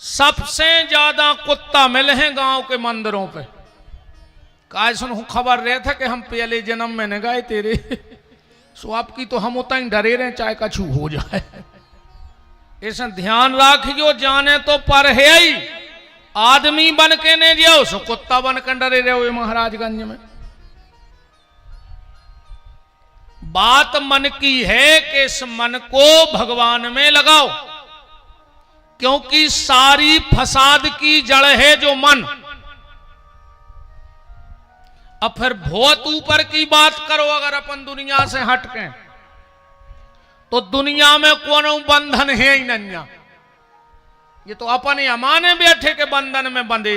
सबसे ज्यादा कुत्ता मिले हैं गांव के मंदिरों पे। काय सुन खबर रहे थे कि हम पहले जन्म में न गए तेरे, सो आपकी तो हम उतना ही डरे रहे चाहे कछु हो जाए। ऐसा ध्यान रखियो, जाने तो पर है ही आदमी बन के नहीं जाओ, सो कुत्ता बन कर डरे रहे महाराजगंज में। बात मन की है कि इस मन को भगवान में लगाओ, क्योंकि सारी फसाद की जड़ है जो मन। अब फिर बहुत ऊपर की बात करो, अगर अपन दुनिया से हटके तो दुनिया में कोनो बंधन है ही नहीं। ये तो अपने अमाने बैठे के बंधन में बंधे।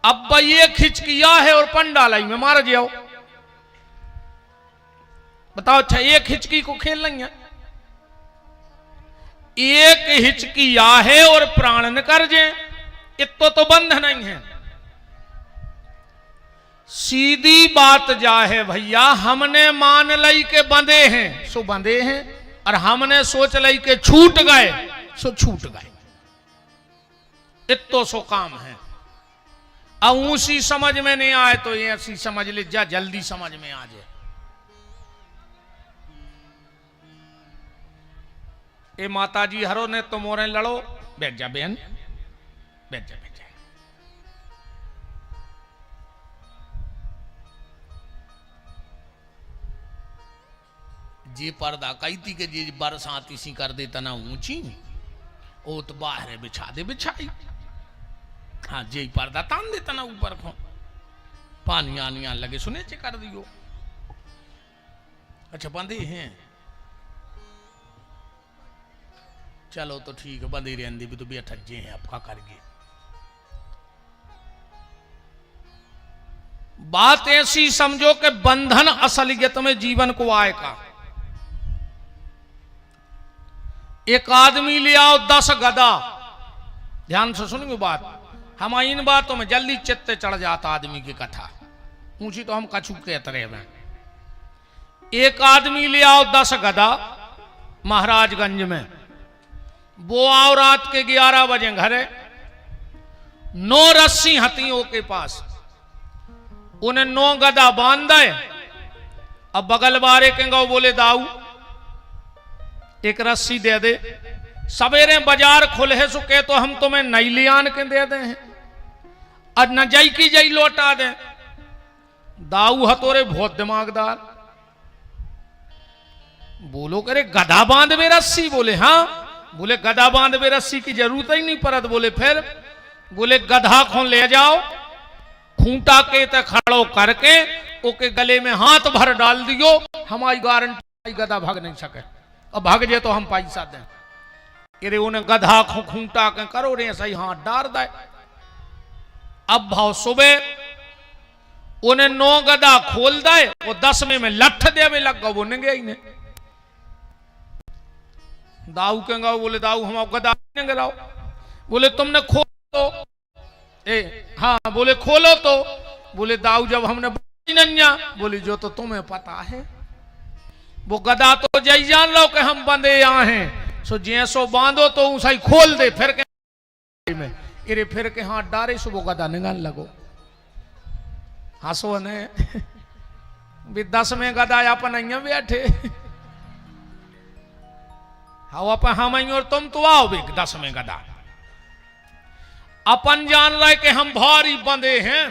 अब ये खिचकिया है और पंडालाई में मार जाओ। बताओ, अच्छा एक हिचकी को खेल नहीं है, एक हिचकिया है और प्राण न कर जे, इतो तो बंध नहीं है। सीधी बात जा है भैया, हमने मान लई के बंधे हैं सो बंधे हैं, और हमने सोच लई के छूट गए सो छूट गए। इतो सो काम है। अब ऊंची समझ में नहीं आए तो ये ऐसी समझ ले जा, जल्दी समझ में आ जाए। ए माताजी हरो ने तो मोरे लड़ो, बैठ जा बहन, बैठ जा बैठ जा। जी पर्दा कही थी कि जी बरसात इसी कर देता ना ऊंची, ओ तो बाहर बिछा दे बिछाई। हाँ जी पर्दा तान देता ना ऊपर को, पानी आनिया लगे सुने चे कर दियो। अच्छा बंधे हैं, चलो तो ठीक है, बंदी रहती भी तो भी अठजे हैं, आपका करके। बात ऐसी समझो कि बंधन असलियत में जीवन को आए का। एक आदमी ले आओ 10 गधा, ध्यान से सुनिए बात, हम इन बातों में जल्दी चित्त चढ़ जाता आदमी की कथा, ऊंची तो हम कछु कहते रहे। एक आदमी ले आओ 10 गधा महाराजगंज में, वो आओ रात के 11 बजे घरे, 9 रस्सी हथियों के पास, उन्हें 9 गधा बांध दे। अब बगल बारे के गौ बोले दाऊ एक रस्सी दे दे, सवेरे बाजार खुले सो के तो हम तुम्हें नई ले आन के दे दे हैं, और न जई की जई लौटा दे। दाऊ हतोरे बहुत दिमागदार, बोलो करे गधा बांध में रस्सी, बोले हाँ, बोले गधा बांध में रस्सी की जरूरत ही नहीं पड़त। बोले फिर, बोले गधा को ले जाओ, खूंटा के ते खड़ो करके ओके गले में हाथ भर डाल दियो, हमारी गारंटी गधा भाग नहीं सके, और भाग जे तो हम पैसा दें। अरे उन्हें गधा को खूंटा के करो रे सही हाथ डाल दे। अब भाव सुबह उन्हें 9 गधा खोल दे, वो 10 में लठ देवे लग गो, वो नंगे ही नहीं। दाऊ के गाओ, बोले दाऊ हम गधा नहीं गिराओ, बोले तुमने खोलो ए हाँ, बोले खोलो तो, बोले दाऊ जब हमने नन्या, बोले जो तो तुम्हें पता है, वो गधा तो जय जान लो कि हम बंधे यहाँ हैं, सो जैसो बांधो तो ऊंचाई खोल दे, फिर के में इरे फिर के हाथ डारे सो वो गधा निगान लगो। हंसो ने भी 10 में गधा अपन અહીંયા बैठे, हाँ अपन हम और तुम तो आओ भी 10 में गधा। अपन जान रहे कि हम भारी बंधे हैं,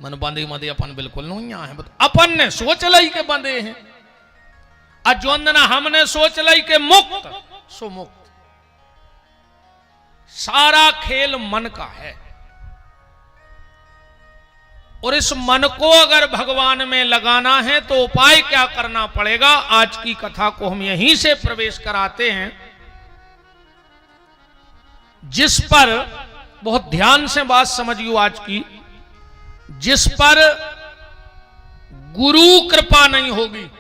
मन बंधे मधे अपन बिल्कुल नहीं है, अपन ने सोच ली के बंधे हैं, अजोंदना हमने सोच ली के मुक्त सो मुक्त। सारा खेल मन का है, और इस मन को अगर भगवान में लगाना है तो उपाय क्या करना पड़ेगा, आज की कथा को हम यहीं से प्रवेश कराते हैं, जिस पर बहुत ध्यान से बात समझियो आज की, जिस पर गुरु कृपा नहीं होगी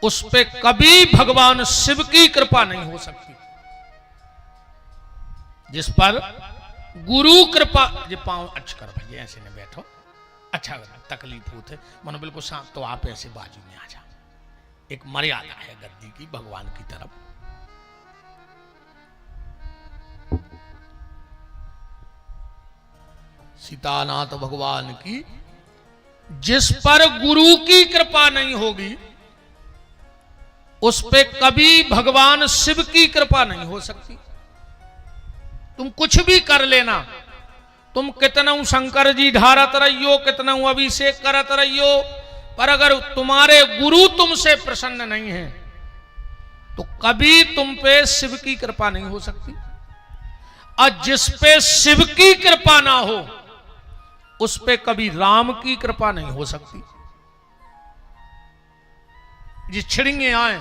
उस पे कभी भगवान शिव की कृपा नहीं हो सकती। जिस पर गुरु कृपा, जे पांव अच्छ कर भाई ऐसे ने बैठो, अच्छा तकलीफ होते मनो बिल्कुल शांत, तो आप ऐसे बाजू में आ जाओ। एक मर्यादा है गद्दी की भगवान की तरफ, सीतानाथ भगवान की। जिस पर गुरु की कृपा नहीं होगी उस पे कभी भगवान शिव की कृपा नहीं हो सकती। तुम कुछ भी कर लेना, तुम कितना शंकर जी ढारत रहियो, कितना अभिषेक करत रहियो, पर अगर तुम्हारे गुरु तुमसे प्रसन्न नहीं है तो कभी तुम पे शिव की कृपा नहीं हो सकती। और जिस पे शिव की कृपा ना हो उस पे कभी राम की कृपा नहीं हो सकती। ये छिड़िंगे आए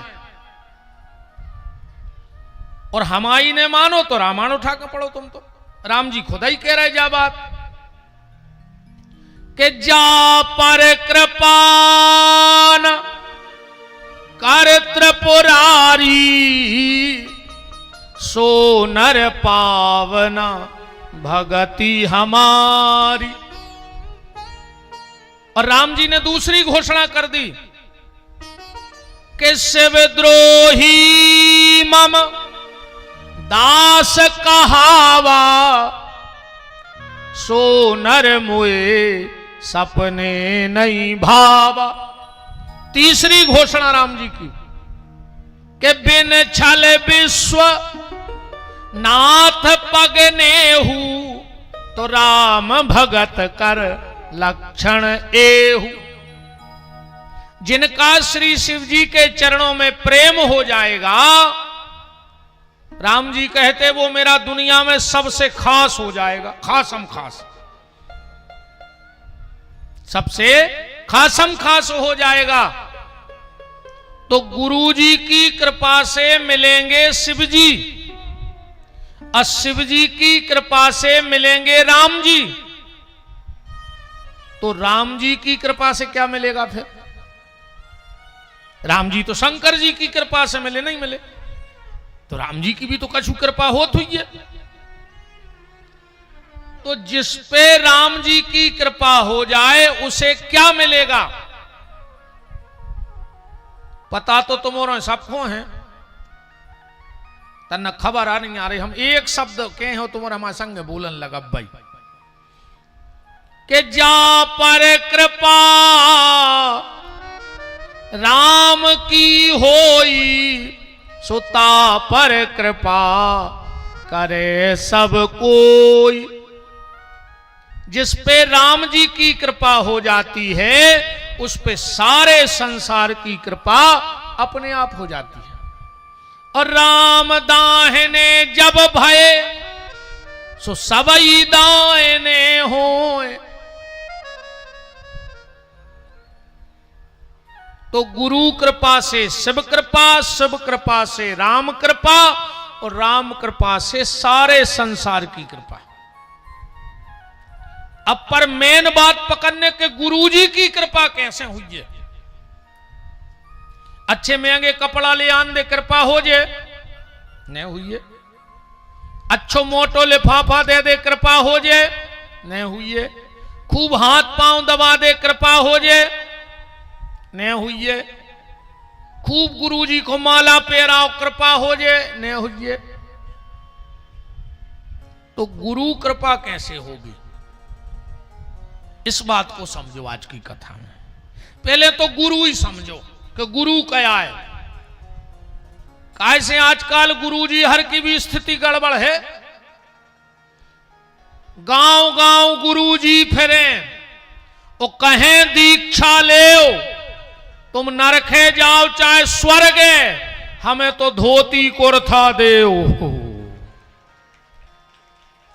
और हमारी ने मानो तो रामायण उठा कर पढ़ो। तुम तो राम जी खुदा ही कह रहे जा बात कि जा पर कृपान कर त्रिपुरारी सो नर पावना भगति हमारी। और राम जी ने दूसरी घोषणा कर दी कि शिवद्रोही मम दास कहावा सो नर मुए सपने नहीं भावा। तीसरी घोषणा राम जी की कि बिन छल विश्व नाथ पगने हूं तो राम भगत कर लक्षण एहू। जिनका श्री शिव जी के चरणों में प्रेम हो जाएगा, राम जी कहते वो मेरा दुनिया में सबसे खास हो जाएगा। खासम खास, सबसे खासम खास हो जाएगा। तो गुरु जी की कृपा से मिलेंगे शिव जी और शिव जी की कृपा से मिलेंगे राम जी। तो राम जी की कृपा से क्या मिलेगा फिर? राम जी तो शंकर जी की कृपा से मिले, नहीं मिले तो राम जी की भी तो कछु कृपा होत हुई है। तो जिस पे राम जी की कृपा हो जाए उसे क्या मिलेगा? पता तो तुम्हारा सबको है, तन्ना खबर आ नहीं आ रही। हम एक शब्द कहे हो तुम्हारा हमारे संग बोलन लगा भाई कि जा पर कृपा राम की होई सुता पर कृपा करे सब कोई। जिस पे राम जी की कृपा हो जाती है उस पे सारे संसार की कृपा अपने आप हो जाती है। और राम दाहिने जब भये सो सबई दाहिने होए। तो गुरु कृपा से शिव कृपा, शिव कृपा से राम कृपा और राम कृपा से सारे संसार की कृपा। अब पर मेन बात पकड़ने के गुरु जी की कृपा कैसे हुई है? अच्छे महंगे कपड़ा ले आन दे कृपा हो जे नहीं हुई है। अच्छो मोटो लिफाफा दे दे कृपा हो जे नहीं हुई है। खूब हाथ पांव दबा दे कृपा हो जे नहीं हुई है। खूब गुरु जी को माला पहराओ कृपा हो जे नहीं हुई है। तो गुरु कृपा कैसे होगी इस बात को समझो आज की कथा में। पहले तो गुरु ही समझो कि गुरु क्या है। कैसे आजकल गुरु जी हर की भी स्थिति गड़बड़ है। गांव गांव गुरु जी फिरे वो कहें दीक्षा ले, तुम नरखे जाओ चाहे स्वर्ग, हमें तो धोती कुर्ता देओ।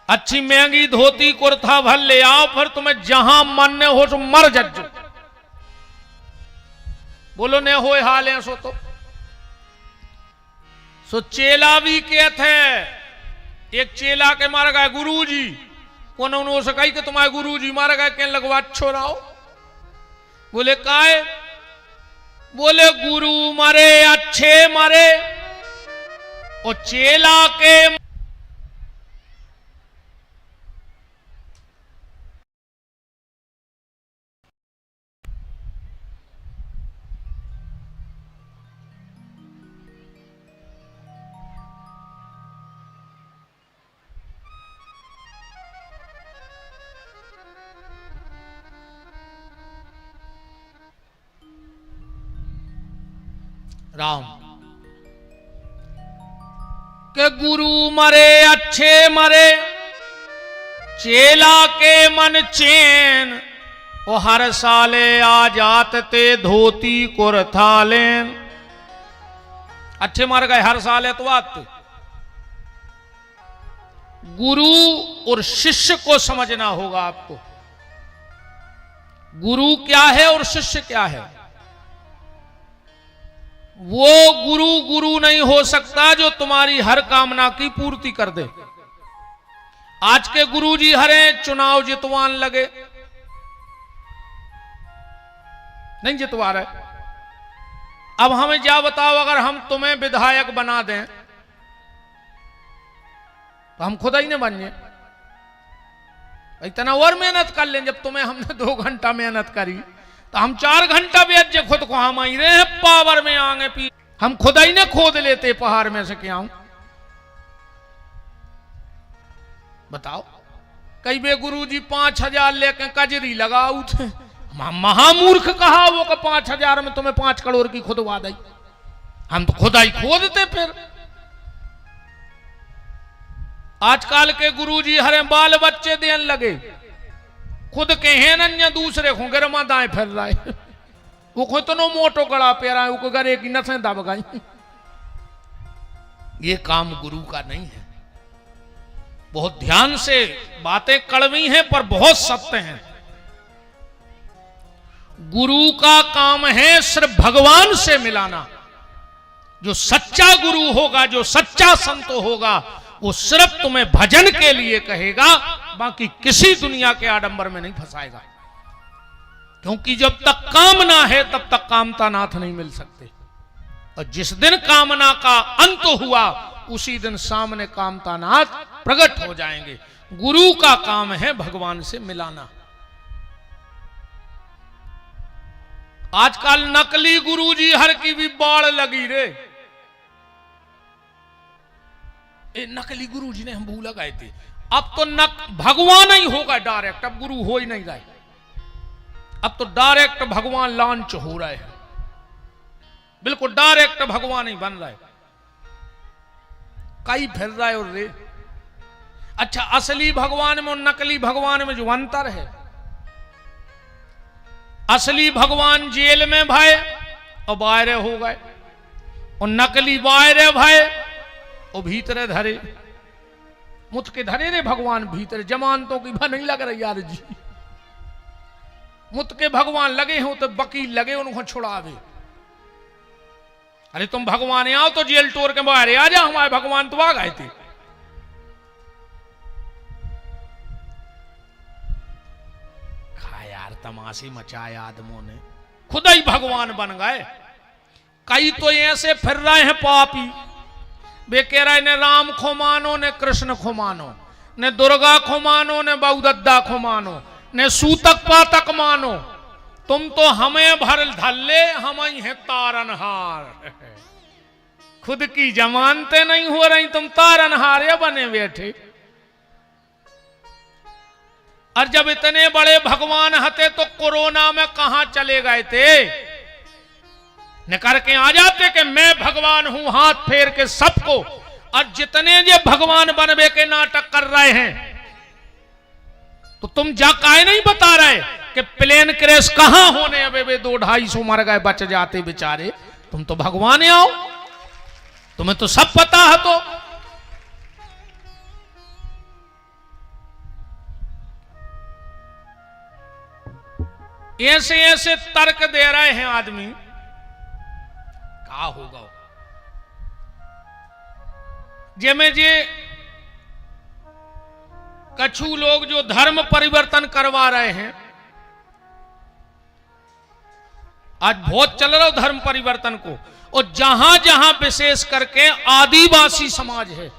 अच्छी महंगी धोती कुर्ता भर ले आओ, फिर तुम्हें जहां मन हो तो मर जज्जो। बोलो ने होए हाल है सो चेला भी कहते हैं। एक चेला के मारा गया गुरु जी को उन्होंने सकाई कि तुम्हारे गुरु जी मारा गया कहने लगवा अच्छो रहो। बोले काहे? बोले गुरु मरे अच्छे मरे और चेला के राम के गुरु मरे अच्छे मरे, चेला के मन चैन, वो हर साले आ जात ते धोती कुरथालेन। अच्छे मर गए, हर साल एतवार थे। गुरु और शिष्य को समझना होगा आपको। गुरु क्या है और शिष्य क्या है। वो गुरु गुरु नहीं हो सकता जो तुम्हारी हर कामना की पूर्ति कर दे। आज के गुरु जी हरे चुनाव जितवान लगे, नहीं जितवा रहे। अब हमें क्या बताओ, अगर हम तुम्हें विधायक बना दें तो हम खुद ही नहीं बन जाए। इतना और मेहनत कर लें। जब तुम्हें हमने 2 घंटा मेहनत करी तो हम 4 घंटा बेच जे खुद को हम ही रहे पावर में आगे पी। हम खुद ही ने खोद लेते पहाड़ में से क्या हूं बताओ। कई बे गुरु जी 5000 लेके कजरी लगाऊ थे। महामूर्ख कहा वो का 5000 में तुम्हें 5 करोड़ की खुदवा दी। हम तो खुदा ही खोदते। फिर आजकल के गुरुजी हरे बाल बच्चे देन लगे, खुद के हैं न दूसरे को गिरमा दाएं फिर रहा है। वो खुद तो मोटो गड़ा पेरा है, वो गरे की नसें दब गई। ये काम गुरु का नहीं है। बहुत ध्यान से बातें कड़वी हैं पर बहुत सत्य हैं। गुरु का काम है सिर्फ भगवान से मिलाना। जो सच्चा गुरु होगा, जो सच्चा संत होगा, वो सिर्फ तुम्हें भजन के लिए कहेगा, बाकी किसी दुनिया के आडंबर में नहीं फंसाएगा। क्योंकि जब तक कामना है तब तक कामता नाथ नहीं मिल सकते। और जिस दिन कामना का अंत हुआ उसी दिन सामने कामता नाथ प्रकट हो जाएंगे। गुरु का काम है भगवान से मिलाना। आजकल नकली गुरुजी हर की भी बाढ़ लगी रे। नकली गुरुजी ने हम भूल गए थे। अब तो भगवान ही होगा डायरेक्ट। अब गुरु हो ही नहीं रहे। अब तो डायरेक्ट भगवान लॉन्च हो रहे हैं। बिल्कुल डायरेक्ट भगवान ही बन रहा है। कई फिर रहा है और रे। अच्छा, असली भगवान में और नकली भगवान में जो अंतर है, असली भगवान जेल में भय और बाहर हो गए, और नकली बाहर भय और भीतरे धरे। मुझ के धरे रे भगवान भीतर। जमानतों की भा नहीं लग रही यार जी। मुझ के भगवान लगे हो तो वकील लगे उनको छुड़ावे। अरे तुम भगवान आओ तो जेल तोड़ के बाहर आ जा। हमारे भगवान तो आ गए थे। तमाशे मचाए आदमों ने, खुद ही भगवान बन गए। कई तो ऐसे फिर रहे हैं पापी, वे कह रहे ने राम को मानो, ने कृष्ण को मानो, ने दुर्गा को मानो, ने बहुदद्दा को मानो, ने सूतक पातक मानो। तुम तो हमें भर धल्ले, हम ही हैं तारनहार। खुद की जमानतें नहीं हो रही, तुम तारनहार बने बैठे। और जब इतने बड़े भगवान हते तो कोरोना में कहां चले गए थे। न करके आ जाते कि मैं भगवान हूं, हाथ फेर के सबको। और जितने ये भगवान बनवे के नाटक कर रहे हैं, तो तुम जा काहे नहीं बता रहे कि प्लेन क्रैश कहां होने। अबे वे 200-250 मर गए, बच जाते बेचारे। तुम तो भगवान आओ, तुम्हें तो सब पता है। तो ऐसे ऐसे तर्क दे रहे हैं आदमी, क्या होगा। जेमे जे कछु लोग जो धर्म परिवर्तन करवा रहे हैं, आज बहुत चल रहा धर्म परिवर्तन को। और जहां जहां विशेष करके आदिवासी समाज है,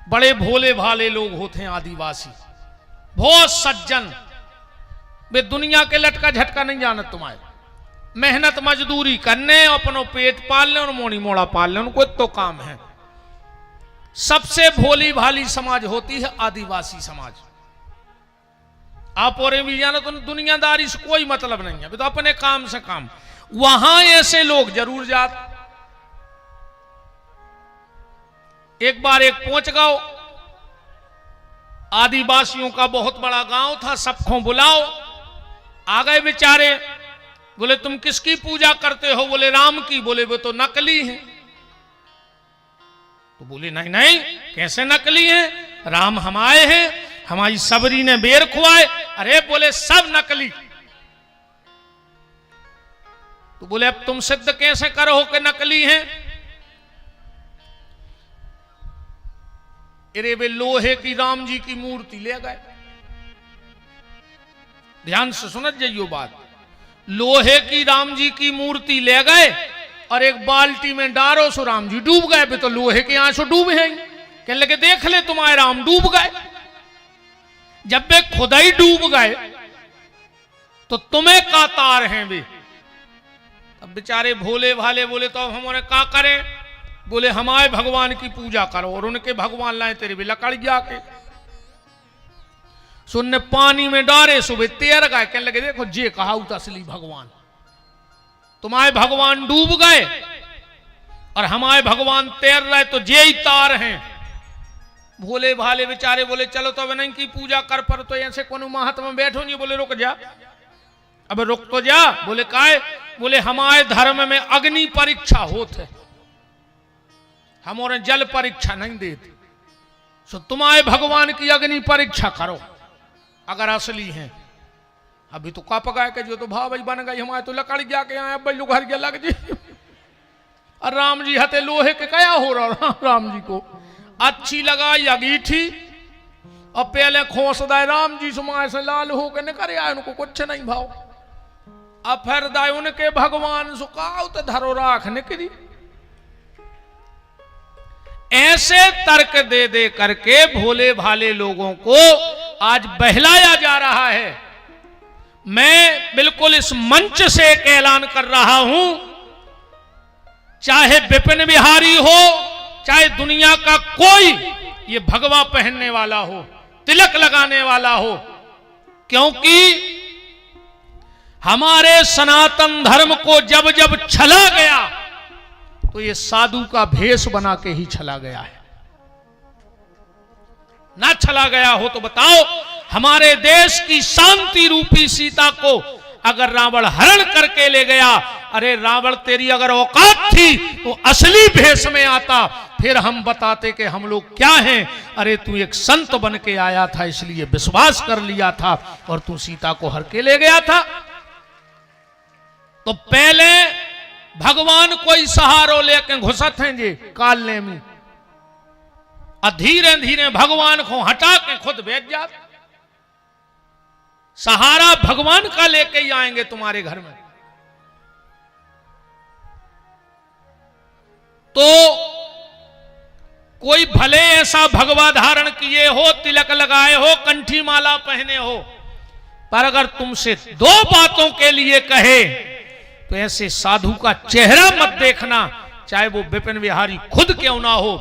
बड़े भोले भाले लोग होते हैं आदिवासी, बहुत सज्जन। वे दुनिया के लटका झटका नहीं जानत तुम्हारे। मेहनत मजदूरी करने, अपनो पेट पाल ले और मोनी मोड़ा पाल ले, उनको तो काम है। सबसे भोली भाली समाज होती है आदिवासी समाज। आप और भी जानो तो दुनियादारी से कोई मतलब नहीं है, तो अपने काम से काम। वहां ऐसे लोग जरूर जाते। एक बार एक पहुंच गओ, आदिवासियों का बहुत बड़ा गांव था, सबको बुलाओ। आ गए बेचारे, बोले तुम किसकी पूजा करते हो? बोले राम की। बोले वो तो नकली हैं। तो बोले नहीं नहीं, कैसे नकली हैं? राम हमारे हैं, हमारी सबरी ने बेर खुआए। अरे बोले सब नकली। तो बोले अब तुम सिद्ध कैसे करो कि नकली हैं? अरे वे लोहे की राम जी की मूर्ति ले गए। ध्यान से सुनत जाइयो बात। लोहे की राम जी की मूर्ति ले गए और एक बाल्टी में डारो सो राम जी डूब गए। वे तो लोहे के आंसू डूब हैं। कहने लगे देख ले तुम्हारे राम डूब गए। जब वे खुद ही डूब गए तो तुम्हें का तार हैं वे? अब बेचारे भोले भाले बोले तो अब हमारे का करें? बोले हमारे भगवान की पूजा करो और उनके भगवान लाए तेरे भी लकड़ जाके। सुनने पानी में डारे सुबह तैर गए। कहने लगे देखो जे कहा असली भगवान, तुम्हारे भगवान डूब गए और हमारे भगवान तैर रहे तो जे ही तार हैं। भोले भाले बेचारे बोले चलो तो अब नहीं की पूजा कर पर तो ऐसे कोनो महात्मा बैठो नहीं। बोले रुक जा, अब रुक तो जा। बोले काहे? बोले हमारे धर्म में अग्नि परीक्षा होते, हमारे जल परीक्षा नहीं देते। सो तुम्हारे भगवान की अग्नि परीक्षा करो अगर असली हैं। अभी तो का पकाए के जो तो भाई बन गई, हमारे तो लकड़ गया के आए अब घर के लग जी। और राम जी हते लोहे के क्या हो रहा? राम जी को अच्छी लगाई अंगीठी और पहले खोस दाए राम जी सुमाए से लाल हो के निकल आए, उनको कुछ नहीं भाव। अब फिर दाए उनके भगवान सुखाओ तो धरो राख निकली। ऐसे तर्क दे दे करके भोले भाले लोगों को आज बहलाया जा रहा है। मैं बिल्कुल इस मंच से एक ऐलान कर रहा हूं, चाहे विपिन बिहारी हो, चाहे दुनिया का कोई ये भगवा पहनने वाला हो, तिलक लगाने वाला हो, क्योंकि हमारे सनातन धर्म को जब जब छला गया तो ये साधु का भेष बना के ही छला गया है। ना छला गया हो तो बताओ, हमारे देश की शांति रूपी सीता को अगर रावण हरण करके ले गया, अरे रावण तेरी अगर औकात थी तो असली भेष में आता, फिर हम बताते कि हम लोग क्या हैं। अरे तू एक संत बन के आया था इसलिए विश्वास कर लिया था और तू सीता को हर के ले गया था। तो पहले भगवान कोई सहारो लेके घुसत हैं जी कालने में, और धीरे धीरे भगवान को हटा के खुद भेज जात। सहारा भगवान का लेके ही आएंगे तुम्हारे घर में। तो कोई भले ऐसा भगवा धारण किए हो, तिलक लगाए हो, कंठी माला पहने हो, पर अगर तुमसे दो बातों के लिए कहे तो ऐसे साधु का चेहरा मत देखना, चाहे वो विपिन बिहारी खुद क्यों ना हो।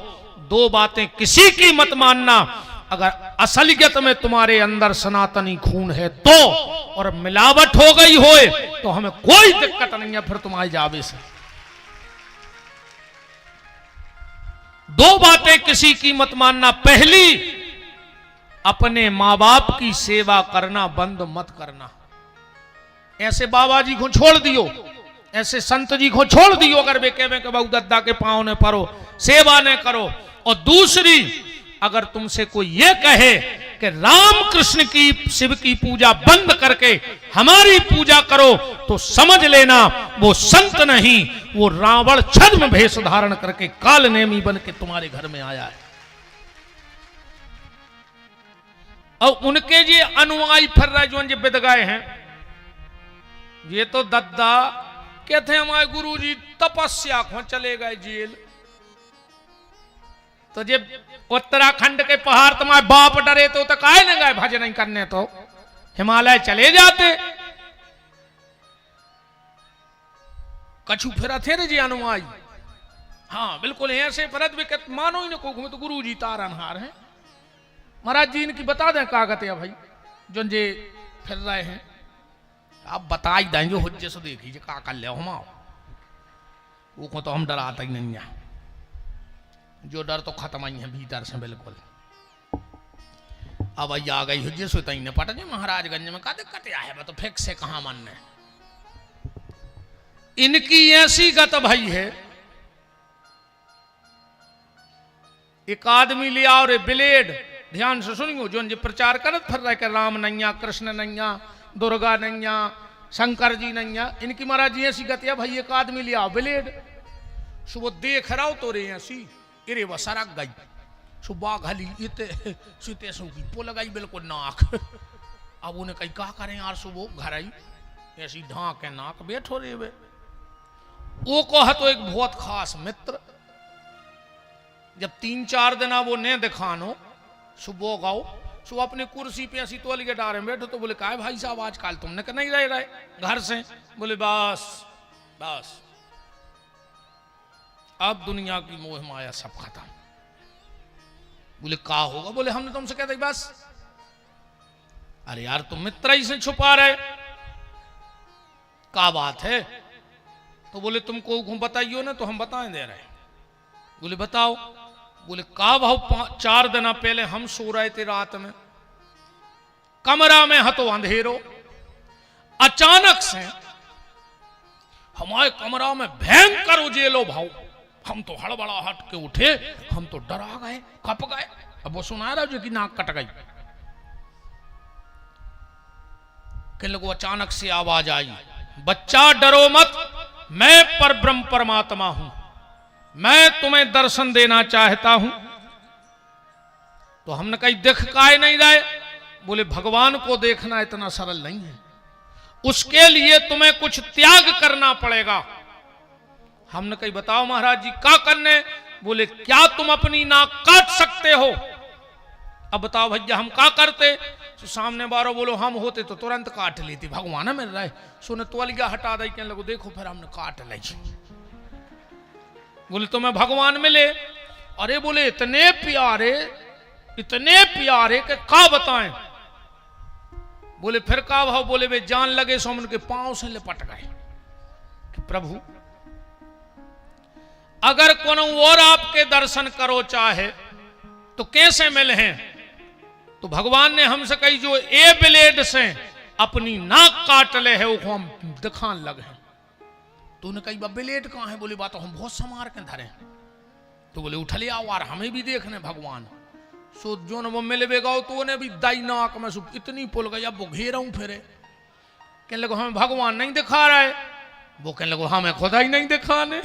दो बातें किसी की मत मानना। अगर असलियत में तुम्हारे अंदर सनातनी खून है तो, और मिलावट हो गई होए तो हमें कोई दिक्कत नहीं है फिर तुम्हारी जावे से। दो बातें किसी की मत मानना। पहली, अपने मां बाप की सेवा करना बंद मत करना। ऐसे बाबा जी को छोड़ दियो, ऐसे संत जी को छोड़ दियो अगर वे कहें कि बाबू दद्दा के पांव ने परो, सेवा ने करो। और दूसरी, अगर तुमसे कोई ये कहे कि राम कृष्ण की शिव की पूजा बंद करके हमारी पूजा करो, तो समझ लेना वो संत नहीं, वो रावण छद्म भेष धारण करके काल नेमी बन के तुम्हारे घर में आया है। और उनके ये अनुयायी फिर रहे जो विद गए हैं, ये तो दद्दा कहते हैं हमारे गुरु जी तपस्या को चले गए जेल। तो जब उत्तराखंड के पहाड़ तुम्हारे बाप डरे तो काहे न गए भजन नहीं करने, तो हिमालय चले जाते। कछु फिर थे रे जी अनुयायी। हाँ बिल्कुल ऐसे फरत भी मानो ही न को, तो गुरु जी तारनहार हैं। महाराज जी इनकी बता दें कागत है भाई जो जे फिर रहे हैं, आप बता ही दें जो हुज्जे से देखिए का कर ले हम वो को तो हम डराते ही नहीं है। जो डर तो खत्म ही है भीतर से बिल्कुल। अब आ गई हो जिस ने पट जे महाराजगंज में का दिक्कत आया है तो फिक्स से कहा मानने। इनकी ऐसी गत भाई है, एक आदमी लिया और ब्लेड, ध्यान से सुनियो, जो प्रचार करत फिर रहे कि राम नैया, कृष्ण नैया, दुर्गा नैया, शंकर जी नैया, इनकी महाराज जी ऐसी गतिया भाई। एक आदमी लिया ब्लेड, सुबह देख रहा हो तो रे ऐसी इरे वह सरक गई, सुबह घली इते सीते की पुल गई बिल्कुल नाक। अब उन्हें कही क्या करें यार, सुबह घर आई ऐसी ढांक है नाक बैठो रे वे। वो कहा तो एक बहुत खास मित्र, जब 3-4 दिन वो ने दिखानो, सुबह गाओ, सुबह अपनी कुर्सी पे ऐसी तोल के डारे में बैठो तो बोले का भाई साहब आजकल तुमने कि नहीं रहे घर से? बोले बस बस अब दुनिया की मोह माया सब खत्म। बोले का होगा? बोले हमने तुमसे कहते बस। अरे यार तुम मित्र ही से छुपा रहे, का बात है? तो बोले तुमको बताइयो ना, तो हम बताएं दे रहे। बोले बताओ। बोले का भाव 4 दिन पहले हम सो रहे थे रात में, कमरा में हतो अंधेरो, अचानक से हमारे कमरा में भयंकर उजेलो भाव। हम तो हड़बड़ाहट के उठे, हम तो डरा गए, कप गए। अब वो सुना रहा जो कि नाक कट गई। कि लोगों अचानक से आवाज आई, बच्चा डरो मत, मैं परब्रह्म परमात्मा हूं, मैं तुम्हें दर्शन देना चाहता हूं। तो हमने कही देख काहे नहीं रहे? बोले भगवान को देखना इतना सरल नहीं है, उसके लिए तुम्हें कुछ त्याग करना पड़ेगा। हमने कही बताओ महाराज जी क्या करने? बोले क्या तुम अपनी नाक काट सकते हो? अब बताओ भैया हम क्या करते? तो सामने बारो बोलो हम होते तो तुरंत काट लेते, भगवान मिल रहा है। सुने तोलिया हटा दे, कहने लगो देखो फिर हमने काट ली। बोले तुम्हें भगवान मिले? अरे बोले इतने प्यारे के का बताएं। बोले फिर का भाव? बोले वे जान लगे सो हम उनके पांव से लिपट गए कि प्रभु अगर कोनो और आपके दर्शन करो चाहे तो कैसे मिले हैं? तो भगवान ने हमसे कही जो ए ब्लेड से अपनी नाक काट ले है वो हम दिखान लगे। तो उन्हें कही ब्लेड कहां है? बोले बात तो हम बहुत संवार के धरे। तो बोले उठ ले आओ यार हमें भी देखने भगवान। सो जो न वो मिले बेगाओ तो उन्हें भी दाई नाक में इतनी पुल गई, अब वो घेरा हूं फिरे। कहने लगो हमें भगवान नहीं दिखा रहा है। वो कहने लगो हमें खुदा ही नहीं दिखाने,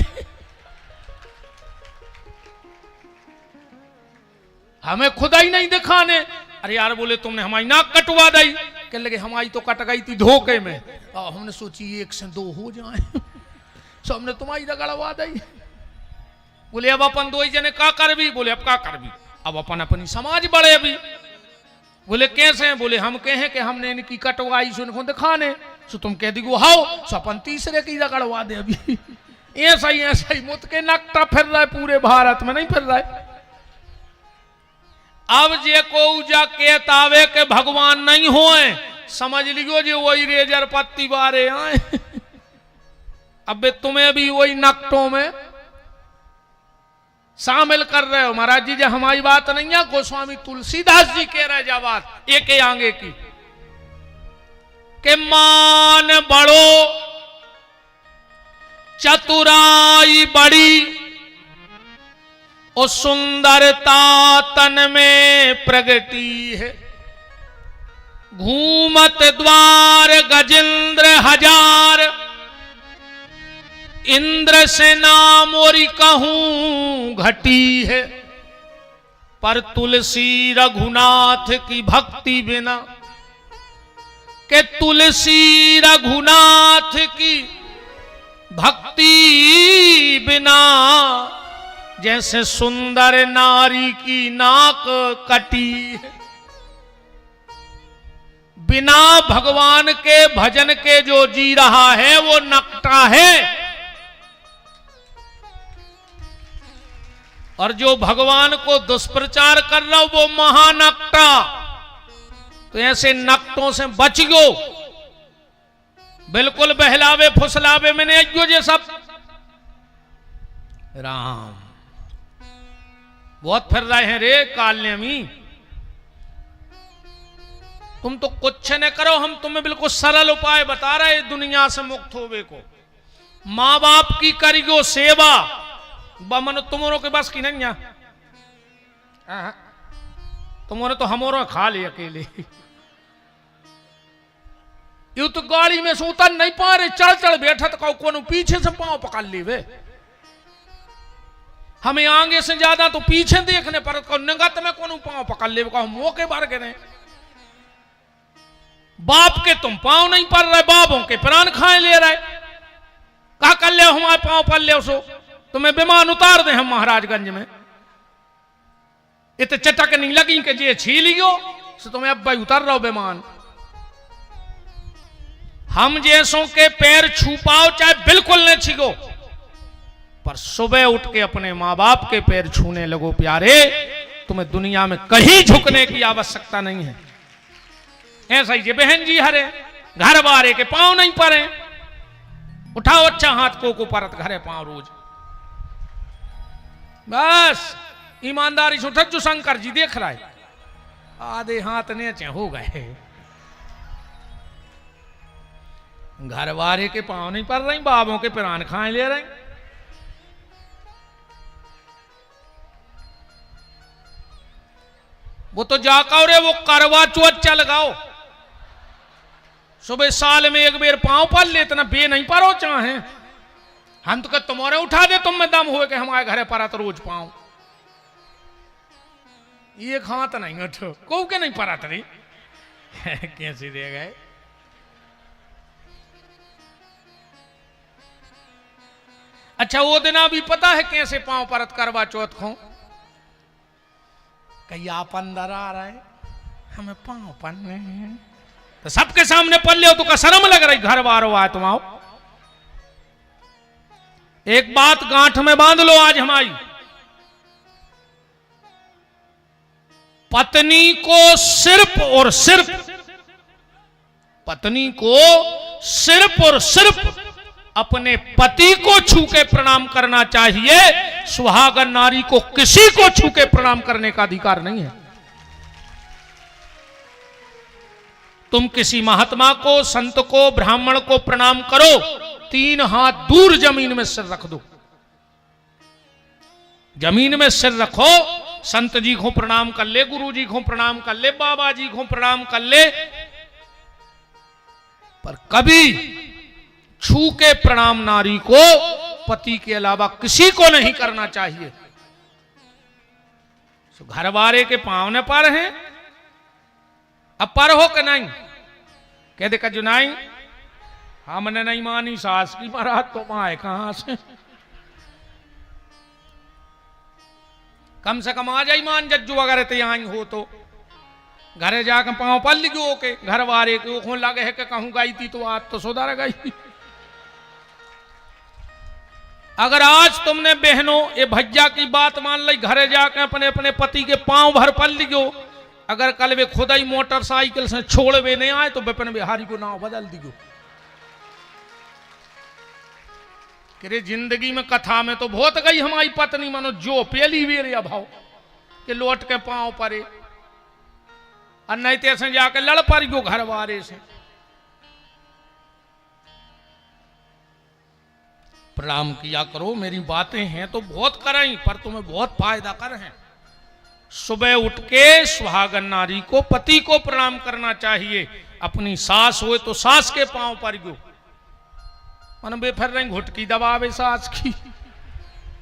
हमें खुदा ही नहीं दिखाने। अरे यार बोले तुमने हमारी नाक कटवा दी। कहने लगे हमारी तो कट गई थी धोखे में, हमने सोची 1 से 2 हो जाए, सो हमने तुम्हारी रगड़वा दी। बोले अब अपन 2 जने का कर भी? बोले अब का कर भी, अब अपन अपनी समाज बढ़े भी। बोले कैसे हैं? बोले हम कहें कि हमने इनकी कटवाई सो इनको दिखाने, सो तुम कह दी हाओ सो अपन तीसरे की रगड़वा दे। अभी ऐसा ही मुत के नकटा फिर रहा है, पूरे भारत में नहीं फिर रहा है। अब जे को जा कहतावे के भगवान नहीं होए, समझ लियो जो वही रेजर पत्ती बारे आए। अब तुम्हें भी वही नकटों में शामिल कर रहे हो। महाराज जी जो हमारी बात नहीं है, गोस्वामी तुलसीदास जी कह रहे जा बात एक आगे की के मान बड़ो चतुराई बड़ी और सुंदरता तन में प्रगति है। घूमत द्वार गजेंद्र हजार, इंद्र से नाम और कहूं घटी है। पर तुलसी रघुनाथ की भक्ति बिना, के तुलसी रघुनाथ की भक्ति बिना जैसे सुंदर नारी की नाक कटी है। बिना भगवान के भजन के जो जी रहा है वो नकटा है, और जो भगवान को दुष्प्रचार कर रहा वो महानकटा। तो ऐसे नकटों से बचियो, बिल्कुल बहलावे फुसलावे में नहीं आइयो। ये सब राम बहुत फिर रहे हैं रे कालनेमी। तुम तो कुछ न करो, हम तुम्हें बिल्कुल सरल उपाय बता रहे दुनिया से मुक्त होवे को। माँ बाप की करियो सेवा, बमन तुमरो के बस की नहीं है। तुमने तो हमरो खा ले अकेले। यू तो गाड़ी में से उतर नहीं पा रहे, चढ़ चढ़ बैठा तो कौन पीछे से पांव पकड़ ली वे। हमें आगे से ज्यादा तो पीछे देखने पर निगत में कौन पांव पकड़ ले, मौके बार गिरे। बाप के तुम पांव नहीं पड़ रहे, बापों के प्राण खाए ले रहे। कहा कर ले हमारे पांव पड़ ले, सो तुम्हें विमान उतार दे हम महाराजगंज में। इत चटक नहीं लगी कि जे छीलियो सो तुम्हें अब भाई उतर रहो विमान। हम जैसों के पैर छू पाओ चाहे बिल्कुल न छीगो, पर सुबह उठ के अपने मां बाप के पैर छूने लगो प्यारे। तुम्हें दुनिया में कहीं झुकने की आवश्यकता नहीं है। ऐसा ही बहन जी हरे घर बारे के पांव नहीं पड़े, उठाओ अच्छा हाथ को परत घरे पांव रोज। बस ईमानदारी से उठत, जो शंकर जी देख रहा है आधे हाथ नीचे हो गए। घर वाले के पांव नहीं पड़ रही, बाबों के प्राण खाए ले रहे। वो तो जाकर रे वो करवा चौथ चल गाओ, सुबह साल में एक बेर पांव पल ले, इतना बे नहीं पारो चाहे। हम तो तुम्हारे उठा दे, तुम में दम हुए कि हमारे घरे परा तो रोज पांव। ये हाथ नहीं उठो को के नहीं परा तरी कैसे दे गए। अच्छा वो दिन भी पता है कैसे पांव परत करवा चौथ को। कहीं आप अंदर आ रहे हमें पांव पन्ने हैं, तो सबके सामने पल ले तो का शर्म लग रही। घर वारो आए तुम आओ, एक बात गांठ में बांध लो आज हमारी। पत्नी को सिर्फ और सिर्फ, पत्नी को सिर्फ और सिर्फ अपने पति को छू के प्रणाम करना चाहिए। सुहागन नारी को किसी को छू के प्रणाम करने का अधिकार नहीं है। तुम किसी महात्मा को, संत को, ब्राह्मण को प्रणाम करो, 3 हाथ दूर जमीन में सिर रख दो। जमीन में सिर रखो, संत जी को प्रणाम कर ले, गुरु जी को प्रणाम कर ले, बाबा जी को प्रणाम कर ले, पर कभी छू के प्रणाम नारी को पति के अलावा किसी को नहीं करना चाहिए। तो घर वाले के पांव ने पर हैं, अब पर हो कि नहीं कह दे जो नहीं हमने नहीं मानी सास की, महाराज तो आए कहां से। कम से कम आ जाई मान जज्जू वगैरह तो आई हो तो घरे जाकर पांव पल लिखो के घर वाले के लगे है कि कहूं गई थी तो आज तो सुधर गई। अगर आज तुमने बहनों ये भैया की बात मान ली, घरे जाकर अपने अपने पति के पांव भर पल लिखो, अगर कल वे खुद ही मोटरसाइकिल से छोड़ वे नहीं आए तो विपिन बिहारी को नाव बदल दियो। कि जिंदगी में कथा में तो बहुत गई हमारी पत्नी, मानो जो पहली बेर अभाव कि लौट के पांव परे, और नहीं तो जाके लड़ पड़ गयो घर वाले से। प्रणाम किया करो, मेरी बातें हैं तो बहुत करें पर तुम्हें बहुत फायदा कर हैं। सुबह उठ के सुहागन नारी को, पति को प्रणाम करना चाहिए। अपनी सास हो तो सास के पांव पर गयो, मन बे फिर रही घुटकी दबावे सास की,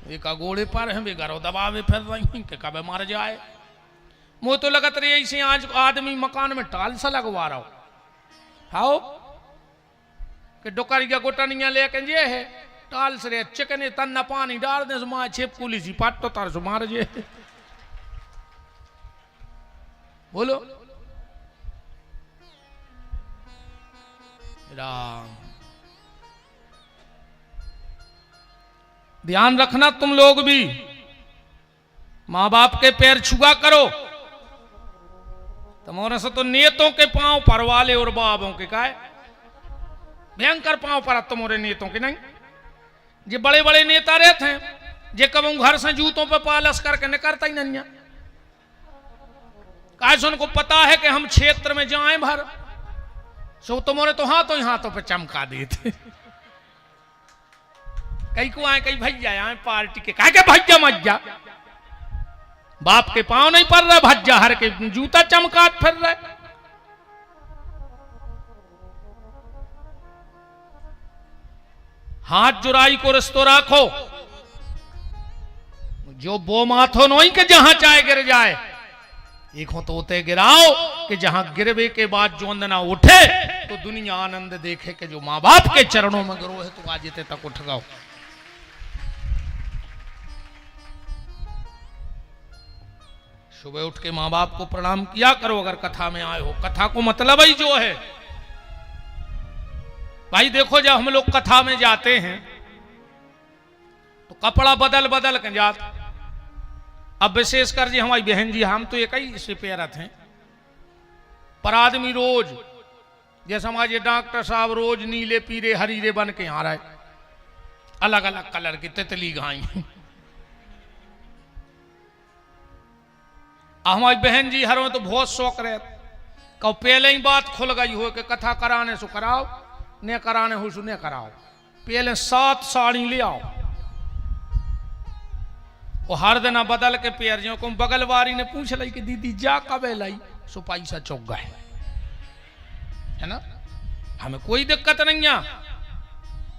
एक गोड़े पर है बेगारो दबावे फिर रही कि कब मार जाए। मुझे तो लगत रही ऐसे आज आदमी मकान में टाल सा लगवा रहा हो, हाओ कि डोकरिया गोटनिया लेके जे है टाल से चिकने तन्ना पानी डाल दे, माँ छेप कुली सी पाट तो तार से मार जे। बोलो राम, ध्यान रखना तुम लोग भी, मां बाप के पैर छुआ करो। तुम्हारे से तो नेतों के पांव पर वाले और बाबों के काय भयंकर पांव पर तुम्हारे नेतों के नहीं। जो बड़े बड़े नेता रहते हैं जे कब घर से जूतों पे पालस करके निकलता ही नहीं। काश उनको पता है कि हम क्षेत्र में जाए भर सो तुम्हारे तो हाथों पे चमका देते। कई को आए कई भैया आए पार्टी के कह के भैया मज्जा बाप के पांव नहीं पड़ रहे भज्जा हर के जूता चमकात फिर रहे। हाथ जुराई को रिश्तो राखो जो बो माथो नहीं के जहां चाहे गिर जाए एक हो तोते गिराओ कि जहां गिरवे के बाद जो अंदना उठे तो दुनिया आनंद देखे कि जो मां बाप के चरणों में गिरो है तो आज इतने तक उठ गओ। सुबह उठ के मां बाप को प्रणाम किया करो अगर कथा में आए हो। कथा को मतलब ही जो है भाई देखो जब हम लोग कथा में जाते हैं तो कपड़ा बदल बदल के जाते। अब विशेषकर जी हमारी बहन जी हम तो एक ही से पेरत हैं पर आदमी रोज जैसे हमारे डॉक्टर साहब रोज नीले पीले हरीरे बन के आ रहे अलग अलग कलर की तितली गाई। हमारी बहन जी हर में तो बहुत शौक रहे कब पहले ही बात खुल गई हो कि कथा कराने सो कराओ ने कराने हो सो ने कराओ पहले 7 साड़ी ले आओ। वो हर दिन बदल के पेर जो को बगल वारी ने पूछ ली कि दीदी जा कब लाई सो पैसा चौक गए है ना। हमें कोई दिक्कत नहीं है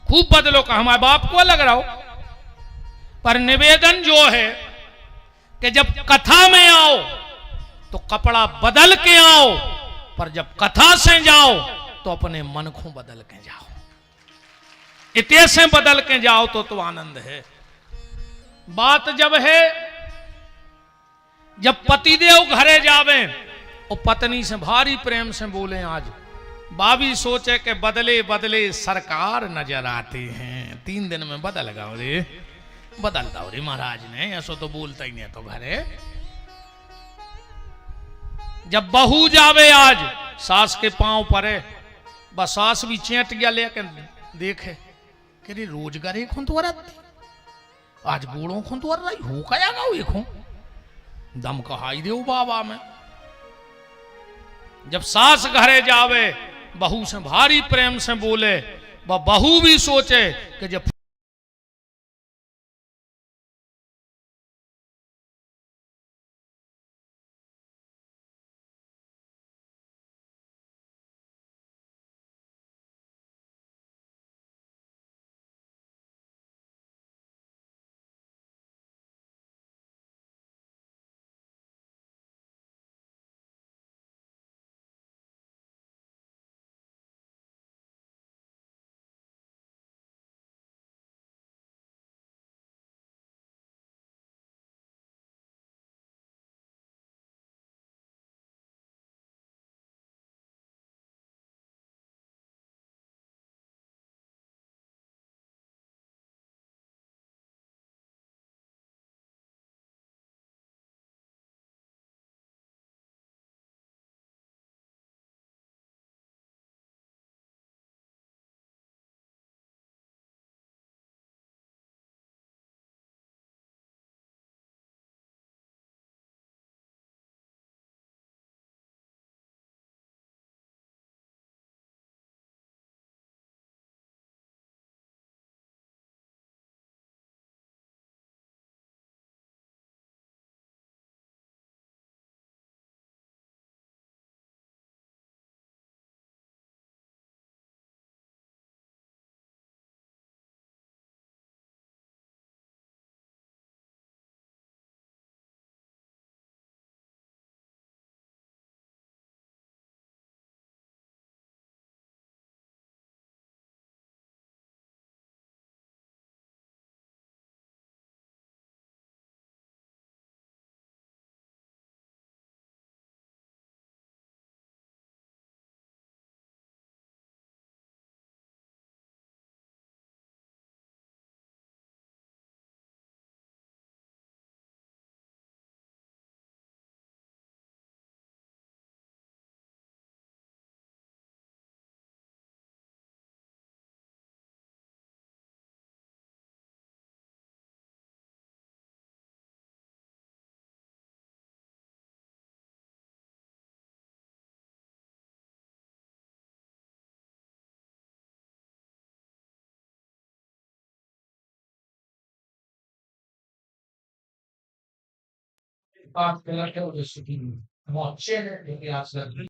खूब बदलो का हमारे बाप को अलग रहो पर निवेदन जो है कि जब कथा में आओ तो कपड़ा बदल के आओ पर जब कथा से जाओ तो अपने मन को बदल के जाओ। इतने से बदल के जाओ तो आनंद है। बात जब है जब पतिदेव घरे जावे और पत्नी से भारी प्रेम से बोले आज बाबी सोचे कि बदले बदले सरकार नजर आते हैं 3 दिन में बदल गओ रे बदलता रे महाराज ने ऐसा तो बोलता ही नहीं तो घरे। जब बहू जावे आज सास के पांव परे बस सास भी चेट गया लेके देखे कि रोजगार खून तो आज गोड़ों खून तो रही हो क्या गाओ एक दम कहाई दे बाबा में। जब सास घरे जावे बहू से भारी प्रेम से बोले बहू भी सोचे कि जब बात गलत है, जैसे कि मोर्चे ने इतिहास में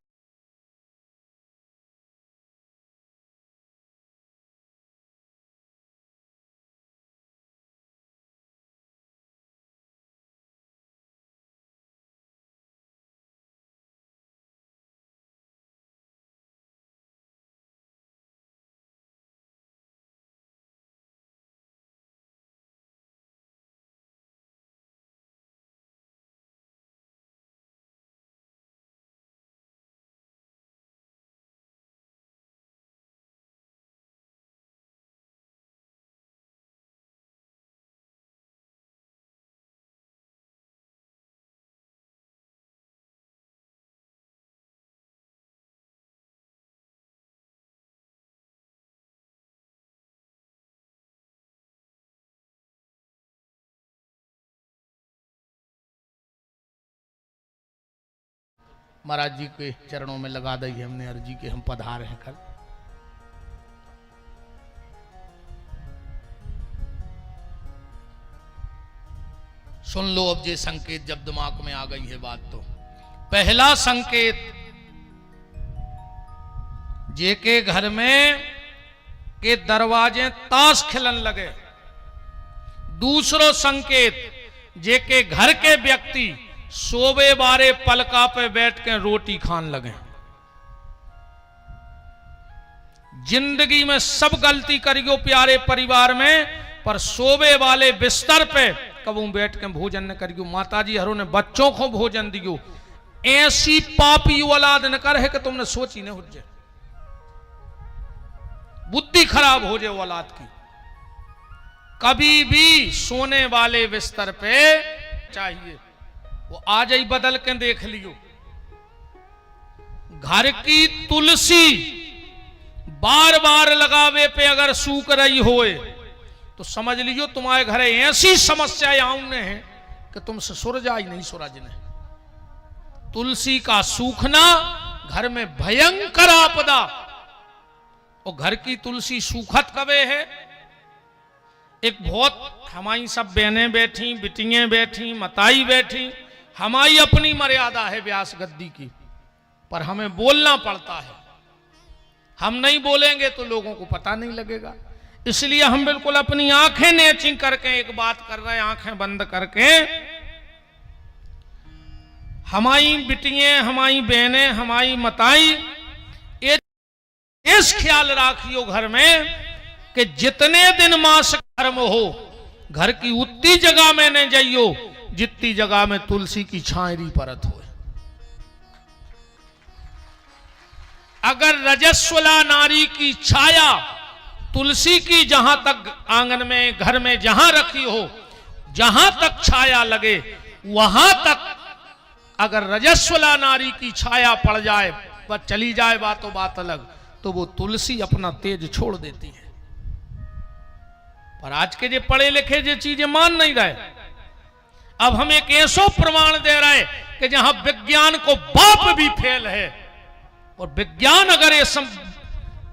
महाराज जी के चरणों में लगा दी हमने अर्जी के, हम पधार हैं कल। सुन लो अब ये संकेत, जब दिमाग में आ गई है बात तो। पहला संकेत, जे के घर में के दरवाजे ताश खिलन लगे। दूसरो संकेत, जे के घर के व्यक्ति सोबे बारे पलका पे बैठ के रोटी खान लगे। जिंदगी में सब गलती करियो प्यारे परिवार में, पर सोबे वाले बिस्तर पे कबू बैठ के भोजन न करियो। माता जी हरों ने बच्चों को भोजन दियो। ऐसी पापी औलाद न कर है कि तुमने सोची नहीं हो जाए, बुद्धि खराब हो जाए औलाद की। कभी भी सोने वाले बिस्तर पे चाहिए वो आ जाई, बदल के देख लियो। घर की तुलसी बार बार लगावे पे अगर सूख रही होए तो समझ लियो तुम्हारे घर ऐसी समस्याएं आउने हैं कि तुमसे सुरजा ही नहीं सुरज ने। तुलसी का सूखना घर में भयंकर आपदा। और घर की तुलसी सूखत कबे है? एक बहुत हमारी सब बहनें बैठी, बिटियां बैठी, मताई बैठी, हमारी अपनी मर्यादा है व्यास गद्दी की, पर हमें बोलना पड़ता है। हम नहीं बोलेंगे तो लोगों को पता नहीं लगेगा। इसलिए हम बिल्कुल अपनी आंखें नेची करके एक बात कर रहे हैं, आंखें बंद करके। हमारी बिटियां, हमारी बहनें, हमारी मताई, इस ख्याल राखियो घर में कि जितने दिन मास कर्म हो, घर की उतनी जगह में न जाइयो जितनी जगह में तुलसी की छायरी परत हो। अगर रजस्वला नारी की छाया तुलसी की जहां तक आंगन में, घर में जहां रखी हो, जहां तक छाया लगे, वहां तक अगर रजस्वला नारी की छाया पड़ जाए, पर चली जाए बातों बात अलग, तो वो तुलसी अपना तेज छोड़ देती है। पर आज के जो पढ़े लिखे जो चीजें मान नहीं रहे। अब हम एक ऐसो प्रमाण दे रहे कि जहां विज्ञान को बाप भी फेल है, और विज्ञान अगर ये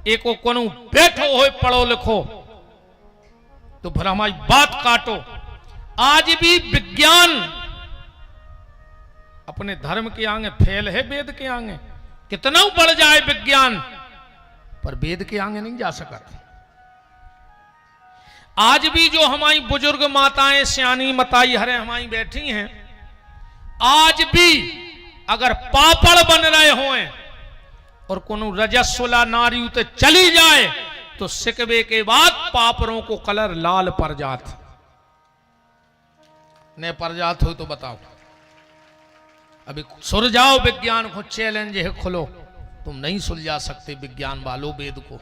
एको कोनो बैठो हो पढ़ो लिखो तो फिर हमारी बात काटो। आज भी विज्ञान अपने धर्म के आगे फेल है, वेद के आगे। कितना बढ़ जाए विज्ञान, पर वेद के आगे नहीं जा सका। आज भी जो हमारी बुजुर्ग माताएं, सियानी मताई हरे हमारी बैठी हैं, आज भी अगर पापड़ बन रहे हों और कोनो रजस्वला नारी उते चली जाए तो सिकवे के बाद पापड़ों को कलर लाल पर जात ने पर जात हो तो बताओ। अभी सुलझाओ विज्ञान को, चैलेंज है खुलो। तुम नहीं सुलझा सकते विज्ञान वालों वेद को,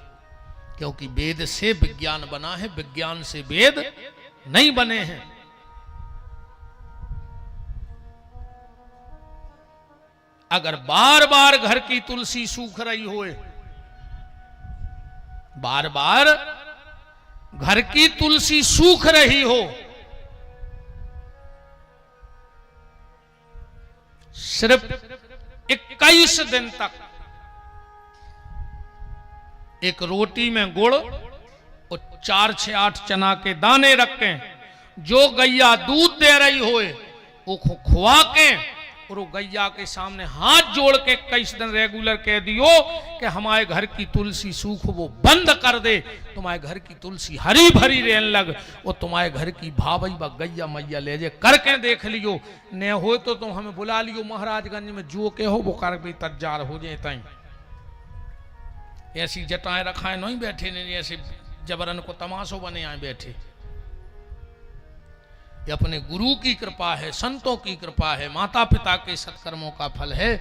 क्योंकि वेद से विज्ञान बना है, विज्ञान से वेद नहीं बने हैं। अगर बार बार घर की तुलसी सूख रही होए, बार बार घर की तुलसी सूख रही हो, सिर्फ 21 दिन तक एक रोटी में गुड़ और 4 से 8 चना के दाने रखें। जो गैया दूध दे रही होए वो खुआ के और वो गैया के सामने हाथ जोड़ के कई दिन रेगुलर कह दियो कि हमारे घर की तुलसी सूख वो बंद कर दे, तुम्हारे घर की तुलसी हरी भरी रहने लग, और तुम्हारे घर की भावई व गैया मैया ले जे करके देख लियो, न हो तो तुम हमें बुला लियो महाराजगंज में, जो के हो वो कर भी तज्जार हो जाए। ताई ऐसी जटाएं रखाए नहीं बैठे, नहीं ऐसे जबरन को तमाशो बने आए बैठे। ये अपने गुरु की कृपा है, संतों की कृपा है, माता पिता के सत्कर्मों का फल है।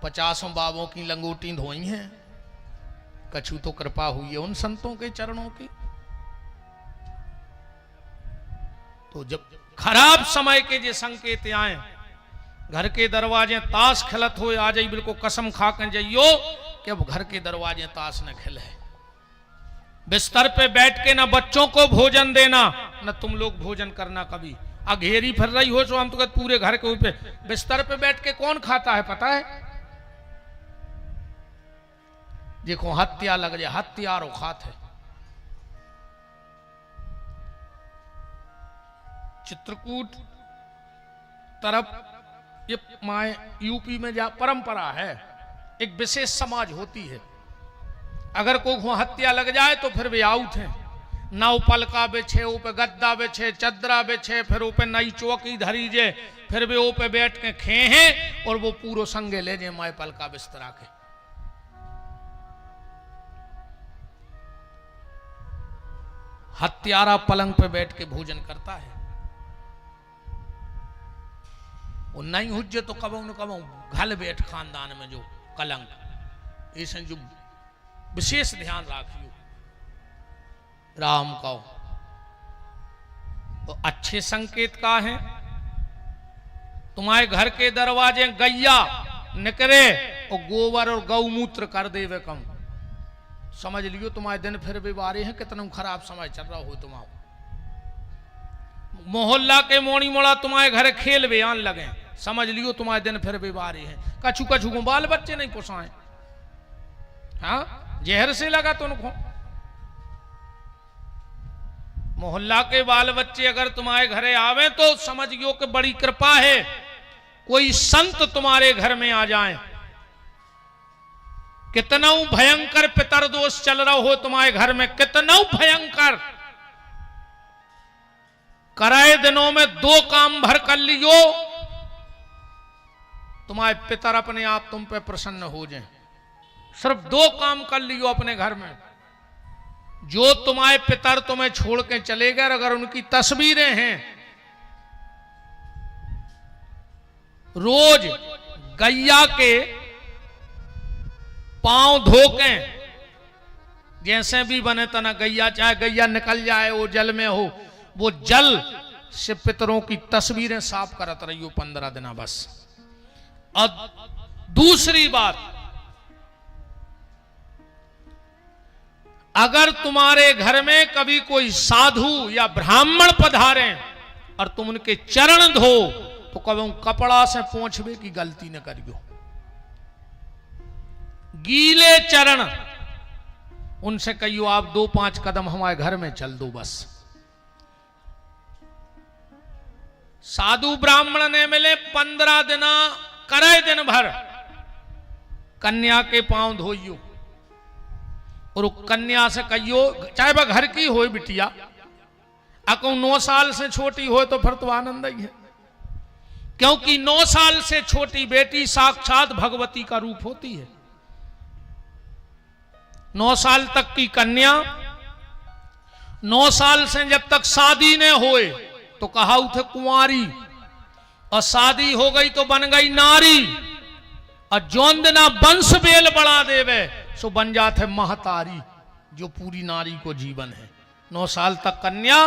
50 बाबों की लंगोटी धोई हैं, कछु तो कृपा हुई है उन संतों के चरणों की। तो जब खराब समय के जे संकेत आए, घर के दरवाजे ताश खिलत हो आ जाई, बिल्कुल कसम खा के जाइयो कि अब घर के दरवाजे ताश न खिले। बिस्तर पे बैठ के ना बच्चों को भोजन देना, न तुम लोग भोजन करना। कभी अघेरी फिर रही हो तो हम तो पूरे घर के ऊपर बिस्तर पे बैठ के कौन खाता है पता है? देखो हत्या लग जाए, हत्यारो खात है। चित्रकूट तरफ ये माए यूपी में जा परंपरा है, एक विशेष समाज होती है, अगर कोई हत्या लग जाए तो फिर वे आउट है। नाव पलका बिछे, ऊपर गद्दा बिछे, चदरा बिछे, फिर ऊपर नई चौकी धरी जे, फिर वे ऊपर बैठ के खे हैं और वो पूरो संगे ले जे माए पलका बिस्तरा के। हत्यारा पलंग पे बैठ के भोजन करता है। वो नहीं हुज्जे तो कबो न कबो घल बैठ खानदान में जो कलंक, ऐसे जो विशेष ध्यान राखियो राम का। तो अच्छे संकेत का है, तुम्हारे घर के दरवाजे गैया निकरे और गोबर और गौमूत्र कर देवे कम, समझ लियो तुम्हारे दिन फिर भी बारे हैं, कितना खराब समय चल रहा हो तुम्हारा। मोहल्ला के मोड़ी मोड़ा तुम्हारे घर खेल बयान लगे, समझ लियो तुम्हारे दिन फिर भी बारे हैं। कछु कछु को बाल बच्चे नहीं पोसाए, हाँ जहर से लगा तो उनको। मोहल्ला के बाल बच्चे अगर तुम्हारे घरे आवे तो समझियो कि बड़ी कृपा है, कोई संत तुम्हारे घर में आ जाए। कितना भयंकर पितर दोष चल रहा हो तुम्हारे घर में, कितना भयंकर, कराए दिनों में 2 काम भर कर लियो, तुम्हारे पितर अपने आप तुम पे प्रसन्न हो जाए। सिर्फ 2 काम कर लियो अपने घर में। जो तुम्हारे पितर तुम्हें छोड़ के चले गए, अगर उनकी तस्वीरें हैं, रोज गैया के पांव धोके, जैसे भी बने तना गैया, चाहे गैया निकल जाए वो जल में हो, वो जल से पितरों की तस्वीरें साफ करत रहियो 15 दिन बस। और दूसरी बात, अगर तुम्हारे घर में कभी कोई साधु या ब्राह्मण पधारे और तुम उनके चरण धो तो कभी कपड़ा से पोंछवे की गलती न करियो। गीले चरण, उनसे कहियो आप 2-5 कदम हमारे घर में चल दो बस। साधु ब्राह्मण ने मिले 15 दिन, करे दिन भर कन्या के पांव धोइयो, और कन्या से कहियो, चाहे वह घर की हो बिटिया, अको 9 साल से छोटी हो तो फिर तो आनंद ही है, क्योंकि 9 साल से छोटी बेटी साक्षात भगवती का रूप होती है। 9 साल तक की कन्या, 9 साल से जब तक शादी न होए तो कहा उठे कुंवारी, और शादी हो गई तो बन गई नारी, और जोन दिना वंश बेल बढ़ा देवे सो बन जाते महतारी, जो पूरी नारी को जीवन है। 9 साल तक कन्या,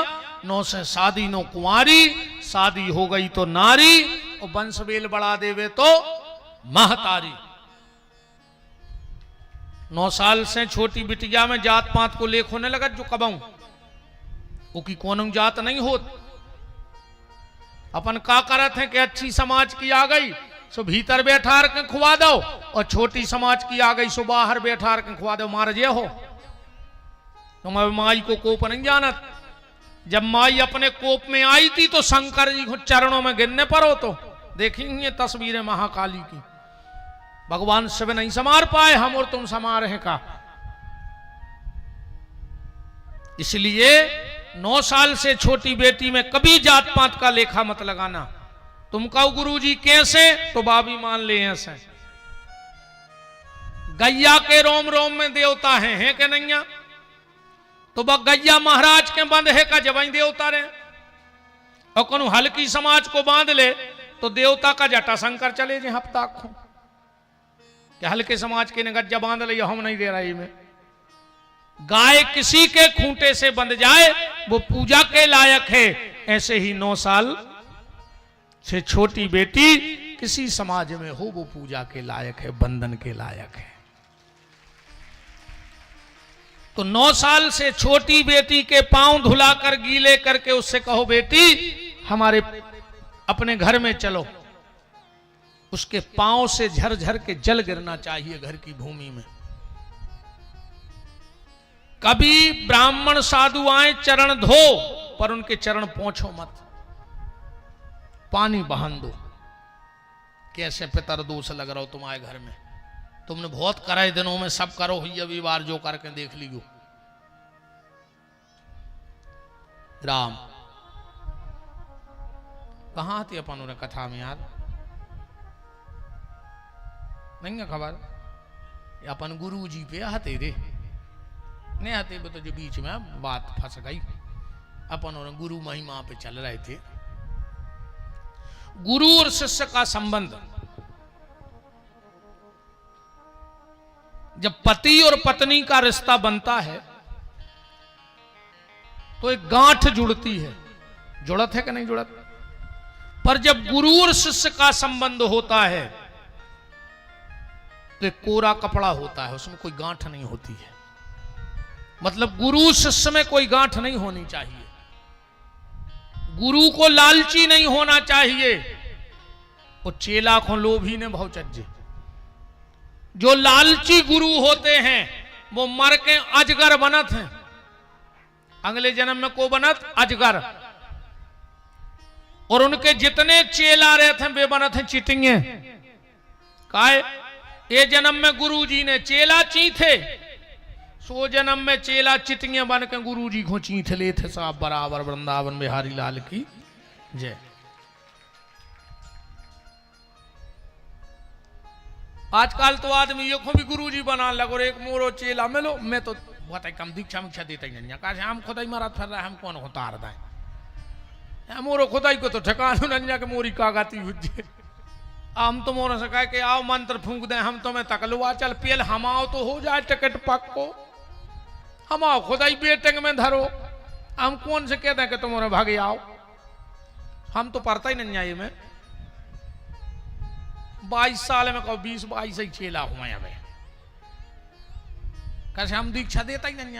9 से शादी, 9 कुंवारी, शादी हो गई तो नारी, और वंश बेल बढ़ा देवे तो महतारी। 9 साल से छोटी बिटिया में जात पात को लेख होने लगा, जो कबाऊ वो की कौन जात नहीं होत। अपन का करत है कि अच्छी समाज की आ गई सो भीतर बैठा के खुआ दो, और छोटी समाज की आ गई सो बाहर बैठा के खुआ दो, मार जे हो। तुम माई को कोप नहीं जानत, जब माई अपने कोप में आई थी तो शंकर जी को चरणों में गिरने पर हो तो देखी ये तस्वीरें महाकाली की। भगवान शिव नहीं संवार पाए, हम और तुम संवार हैं का। इसलिए 9 साल से छोटी बेटी में कभी जात पात का लेखा मत लगाना। तुम कहो गुरुजी कैसे, तो बाबी मान ले ऐसे। गैया के रोम रोम में देवता है कि नहीं? तो वह गैया महाराज के बंद है का जब देवता रहे। और कौन हल्की समाज को बांध ले तो देवता का जटा शंकर चले जे हफ्ता खो। क्या हल्के समाज के ने गज्जा बांध ले, हम नहीं दे रहे में। गाय किसी के खूंटे से बंध जाए वो पूजा के लायक है, ऐसे ही 9 साल से छोटी बेटी किसी समाज में हो वो पूजा के लायक है, बंधन के लायक है। तो 9 साल से छोटी बेटी के पांव धुलाकर गीले करके उससे कहो बेटी हमारे अपने घर में चलो। उसके पांव से झरझर के जल गिरना चाहिए घर की भूमि में। कभी ब्राह्मण साधु आए चरण धो, पर उनके चरण पोंछो मत, पानी बहान दो। कैसे पितर दोष लग रहा हो तुम्हारे घर में, तुमने बहुत कराए दिनों में, सब करो ही अभी बार जो करके देख लियो। राम कहां थी अपन उन्हें कथा में यार, नहीं है खबर? अपन गुरु जी पे आते रे, नहीं आते तो जो बीच में बात फंस गई। अपन उन्हें गुरु महिमा पे चल रहे थे। गुरु और शिष्य का संबंध, जब पति और पत्नी का रिश्ता बनता है तो एक गांठ जुड़ती है। जुड़त है कि नहीं जुड़त? पर जब गुरु और शिष्य का संबंध होता है तो एक कोरा कपड़ा होता है, उसमें कोई गांठ नहीं होती है। मतलब गुरु शिष्य में कोई गांठ नहीं होनी चाहिए। गुरु को लालची नहीं होना चाहिए, वो चेला को लोभी ने भाव चज्जे। जो लालची गुरु होते हैं वो मर के अजगर बनत हैं। अगले जन्म में को बनत? अजगर। और उनके जितने चेला रहते हैं वे बनत हैं चिटिंगे। काहे? ये जन्म में गुरु जी ने चेला चीथे, सो जन्म में चेला चिटिंगे बन के गुरु जी को चीथ ले थे। साहब बराबर वृंदावन बिहारी लाल की जय। आजकल तो आदमी ये को भी गुरु जी बना लगो, एक मोरो चेला मिलो। मैं तो बहुत कम दीक्षा मिक्षा देता ही नहीं, कहा हम खुदाई मारा फिर रहा है, हम कौन होता रहा है मोरो खुदाई को तो ठिकान नंजा के मोरी का गाती हुज्जे। हम तो मोरो से कहे कि आओ मंत्र फूंक दें, हम तो मैं तकलुआ चल पेल हम आओ तो हो जाए टिकट पक्को, हम आओ खुदाई बेटिंग में धरो। हम कौन से कहते हैं कि तुम्हारे भागे आओ, हम तो पढ़ता ही नहीं आई। मैं 22 साल में कहो 20-22 ही चेला हुआ हमें, कैसे हम दीक्षा देता ही नहीं।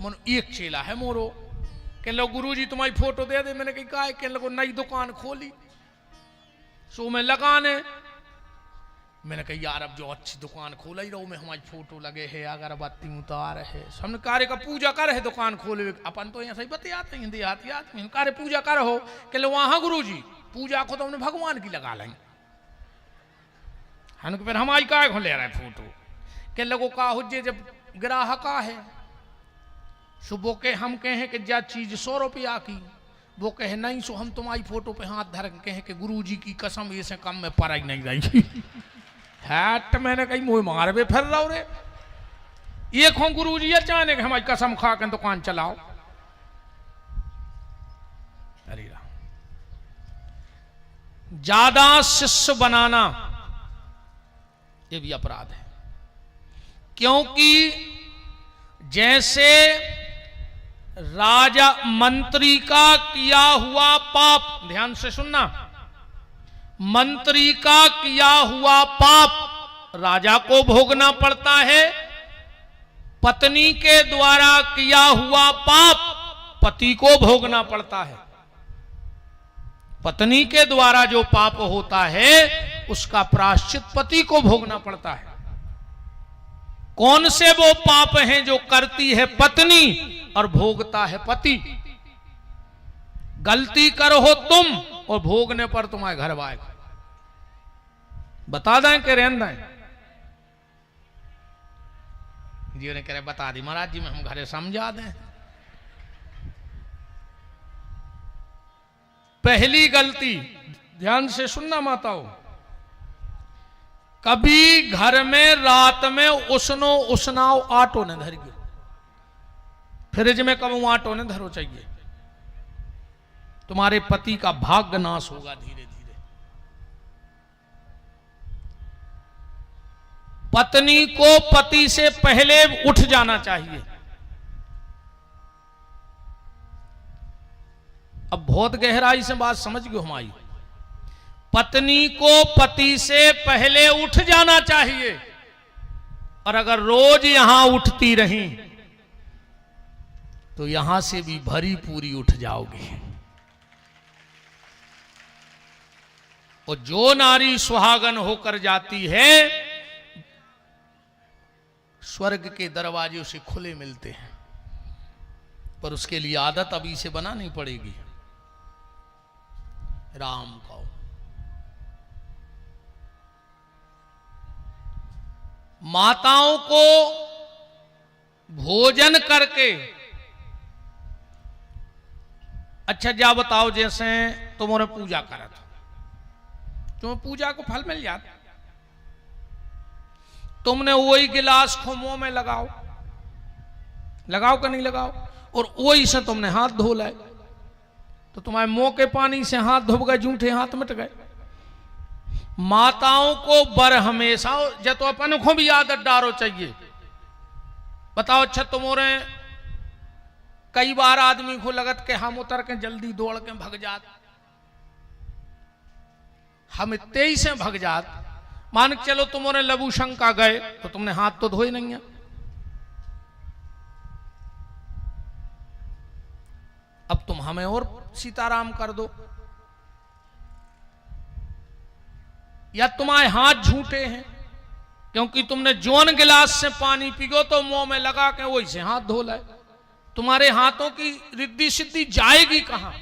मन एक चेला है मोरो, कह लो गुरु जी तुम्हारी फोटो दे दे। मैंने कहा कह लो नई दुकान खोली सो में लगाने। मैंने कहा यार अब जो अच्छी दुकान खोला ही रहो में हमारी फोटो लगे है, अगरबत्ती उतार है, हमने कार्य का पूजा कर है दुकान खोले। अपन तो यहाँ सही बतियाते हैं देहाती आदमी, कार्य पूजा कर हो कह लो वहां गुरु जी पूजा को तो हमने भगवान की लगा लेंगे। हम फिर हमारी काय को ले रहे फोटो के लोगों का हुज्जे जब ग्राहक है सुबह के हम कहें कि जा चीज 100 रुपया की, वो कहे नहीं सो हम तुम्हारी फोटो पे हाथ धर के कहें कि गुरु जी की कसम ये से कम में पराई नहीं रही है। मैंने कही मुँह मारवे फिर रहा रे, ये खो गुरु जी अचानक हमारी कसम खा के दुकान चलाओ। अरे ज्यादा शिष्य बनाना ये भी अपराध है, क्योंकि जैसे राजा मंत्री का किया हुआ पाप, ध्यान से सुनना, मंत्री का किया हुआ पाप राजा को भोगना पड़ता है, पत्नी के द्वारा किया हुआ पाप पति को भोगना पड़ता है। पत्नी के द्वारा जो पाप होता है उसका प्रायश्चित पति को भोगना पड़ता है। कौन से वो पाप हैं जो करती है पत्नी और भोगता है पति। गलती करो हो तुम और भोगने पर तुम्हारे घर वाले बता दें कि रहन दें। जी ने कह रहे बता दी महाराज जी में हम घरे समझा दें। पहली गलती ध्यान से सुनना माताओ, कभी घर में रात में उसनो उसनाओ आटो ने धर गयो, फ्रिज में कब आटो ने धरो चाहिए, तुम्हारे पति का भाग्य नाश होगा धीरे धीरे। पत्नी को पति से पहले उठ जाना चाहिए। अब बहुत गहराई से बात समझ गए हमारी। पत्नी को पति से पहले उठ जाना चाहिए, और अगर रोज यहां उठती रही तो यहां से भी भरी पूरी उठ जाओगी। और जो नारी सुहागन होकर जाती है स्वर्ग के दरवाजे उसे खुले मिलते हैं, पर उसके लिए आदत अभी से बनानी पड़ेगी। राम का माताओं को भोजन करके, अच्छा जा बताओ, जैसे तुमने पूजा करा था, तुम्हें पूजा को फल मिल जाता, तुमने वही गिलास को मुंह में लगाओ, लगाओ कि नहीं लगाओ, और वही से तुमने हाथ धो लाए, तो तुम्हारे मुंह के पानी से हाथ धो गए, जूठे हाथ मिट गए। माताओं को बर हमेशा जब तो अपन को भी आदत डारो चाहिए। बताओ, अच्छा तुम्हारे कई बार आदमी को लगत के हम उतर के जल्दी दौड़ के भग जात, हम तेई से भग जात, मान के चलो तुम्हारे लबू शंका गए तो तुमने हाथ तो धोए नहीं है। अब तुम हमें और सीताराम कर दो, या तुम्हारे हाथ झूठे हैं क्योंकि तुमने जोन गिलास से पानी पियो तो मुंह में लगा के वही से हाथ धो लाए, तुम्हारे हाथों की रिद्धि सिद्धि जाएगी कहां।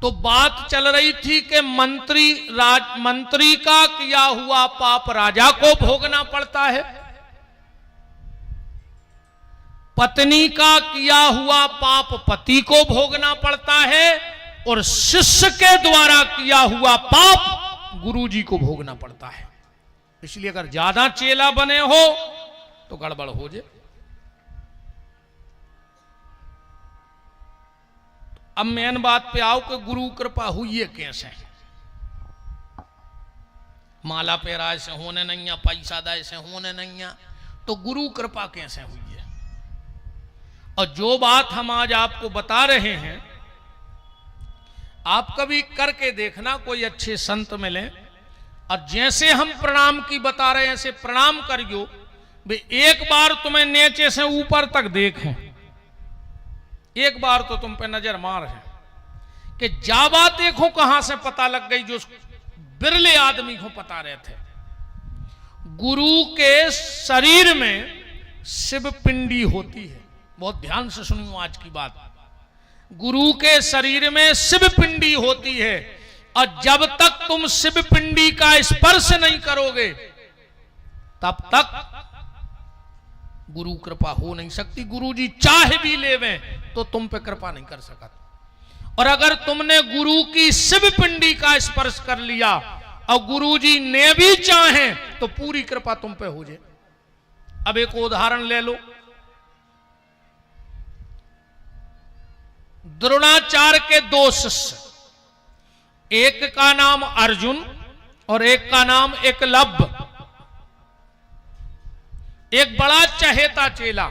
तो बात चल रही थी कि मंत्री का किया हुआ पाप राजा को भोगना पड़ता है, पत्नी का किया हुआ पाप पति को भोगना पड़ता है, और शिष्य के द्वारा किया हुआ पाप गुरुजी को भोगना पड़ता है। इसलिए अगर ज्यादा चेला बने हो तो गड़बड़ हो जाए। अब मेन बात पे आओ कि गुरु कृपा हुई है कैसे। माला पेरा ऐसे होने नहीं है, पैसा दा ऐसे होने नहीं है, तो गुरु कृपा कैसे हुई है। और जो बात हम आज आपको बता रहे हैं, आप कभी करके देखना, कोई अच्छे संत मिले और जैसे हम प्रणाम की बता रहे हैं ऐसे प्रणाम करियो, भाई एक बार तुम्हें नीचे से ऊपर तक देखें, एक बार तो तुम पे नजर मार है कि जावा देखो कहां से पता लग गई, जो बिरले आदमी को पता रहे थे। गुरु के शरीर में शिव पिंडी होती है, बहुत ध्यान से सुनियो आज की बात। गुरु के शरीर में शिव पिंडी होती है, और जब तक तुम शिव पिंडी का स्पर्श नहीं करोगे तब तक गुरु कृपा हो नहीं सकती। गुरु जी चाहे भी लेवे तो तुम पे कृपा नहीं कर सकता। और अगर तुमने गुरु की शिव पिंडी का स्पर्श कर लिया और गुरु जी ने भी चाहे तो पूरी कृपा तुम पे हो जाए। अब एक उदाहरण ले लो, द्रोणाचार्य के दो शिष्य, एक का नाम अर्जुन और एक का नाम एकलव्य, एक बड़ा चहेता चेला।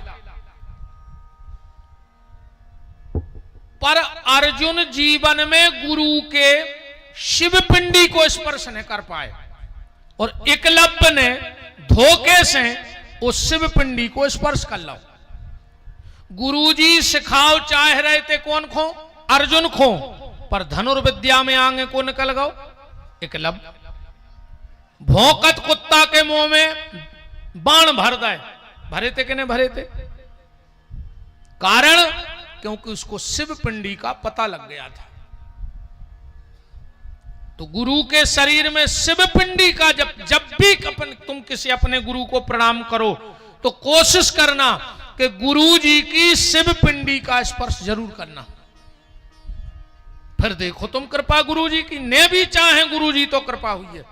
पर अर्जुन जीवन में गुरु के शिव पिंडी को स्पर्श नहीं कर पाए, और एकलव्य ने धोखे से उस शिव पिंडी को स्पर्श कर लो। गुरुजी सिखाओ चाह रहे थे कौन खो? अर्जुन खो, पर धनुर्विद्या में आगे को निकल गो एकलव्य। भौंकत कुत्ता के मुंह में बाण भर भरे थे कि नहीं भरे थे? कारण क्योंकि उसको शिव पिंडी का पता लग गया था। तो गुरु के शरीर में शिव पिंडी का जब भी तुम किसी अपने गुरु को प्रणाम करो तो कोशिश करना कि गुरु जी की शिव पिंडी का स्पर्श जरूर करना। फिर देखो तुम कृपा गुरु जी की, ने भी चाहे गुरु जी तो कृपा हुई है।